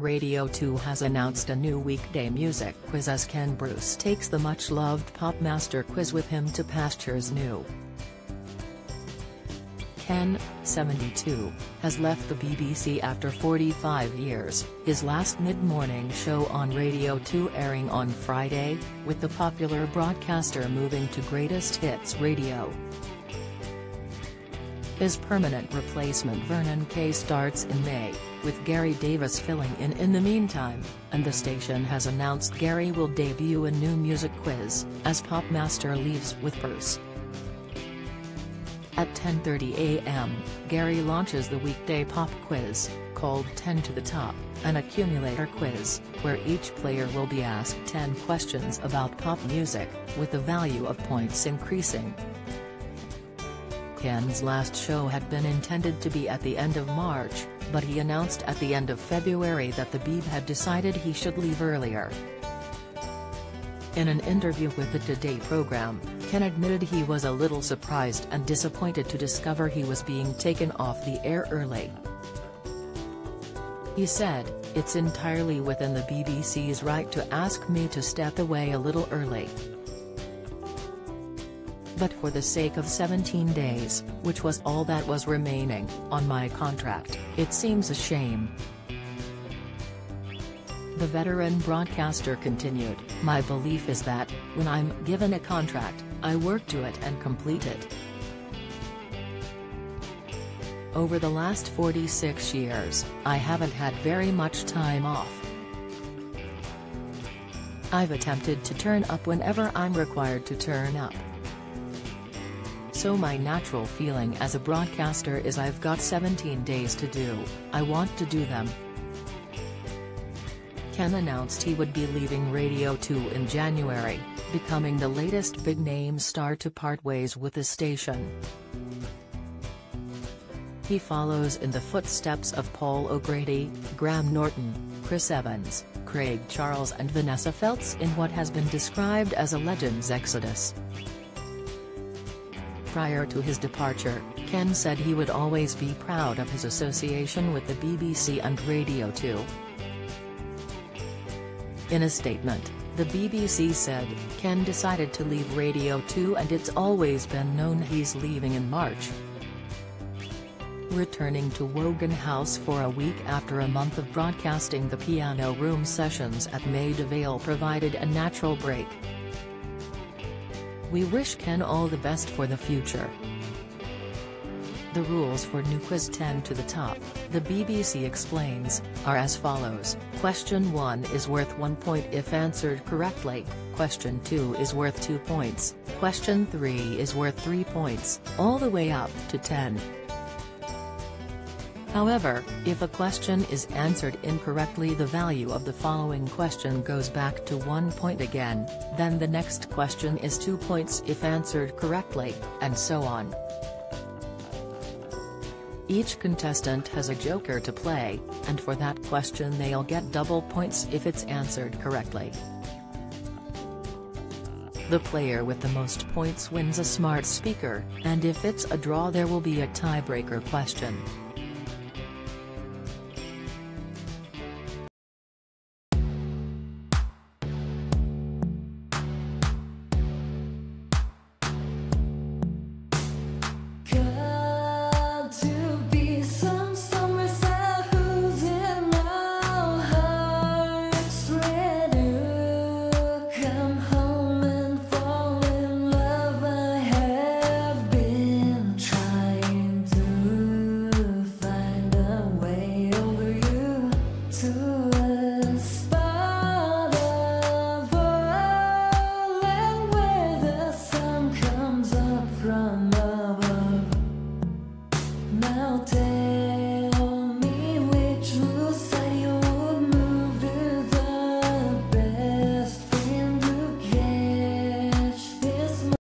Radio 2 has announced a new weekday music quiz as Ken Bruce takes the much-loved Popmaster quiz with him to pastures new. Ken, 72, has left the BBC after 45 years, his last mid-morning show on Radio 2 airing on Friday, with the popular broadcaster moving to Greatest Hits Radio. His permanent replacement Vernon Kay starts in May, with Gary Davis filling in the meantime, and the station has announced Gary will debut a new music quiz, as Popmaster leaves with Bruce. At 10:30 a.m., Gary launches the weekday pop quiz, called 10 to the Top, an accumulator quiz, where each player will be asked 10 questions about pop music, with the value of points increasing. Ken's last show had been intended to be at the end of March, but he announced at the end of February that the BB had decided he should leave earlier. In an interview with the Today program, Ken admitted he was a little surprised and disappointed to discover he was being taken off the air early. He said, "It's entirely within the BBC's right to ask me to step away a little early. But for the sake of 17 days, which was all that was remaining on my contract, it seems a shame." The veteran broadcaster continued, "My belief is that, when I'm given a contract, I work to it and complete it. Over the last 46 years, I haven't had very much time off. I've attempted to turn up whenever I'm required to turn up. So my natural feeling as a broadcaster is I've got 17 days to do, I want to do them." Ken announced he would be leaving Radio 2 in January, becoming the latest big-name star to part ways with the station. He follows in the footsteps of Paul O'Grady, Graham Norton, Chris Evans, Craig Charles and Vanessa Feltz in what has been described as a Legends exodus. Prior to his departure, Ken said he would always be proud of his association with the BBC and Radio 2. In a statement, the BBC said, "Ken decided to leave Radio 2 and it's always been known he's leaving in March." Returning to Wogan House for a week after a month of broadcasting, the Piano Room sessions at Maida Vale provided a natural break. "We wish Ken all the best for the future." The rules for new quiz 10 to the Top, the BBC explains, are as follows. Question 1 is worth 1 point if answered correctly, Question 2 is worth 2 points, Question 3 is worth 3 points, all the way up to 10. However, if a question is answered incorrectly, the value of the following question goes back to 1 point again, then the next question is 2 points if answered correctly, and so on. Each contestant has a joker to play, and for that question they'll get double points if it's answered correctly. The player with the most points wins a smart speaker, and if it's a draw there will be a tiebreaker question.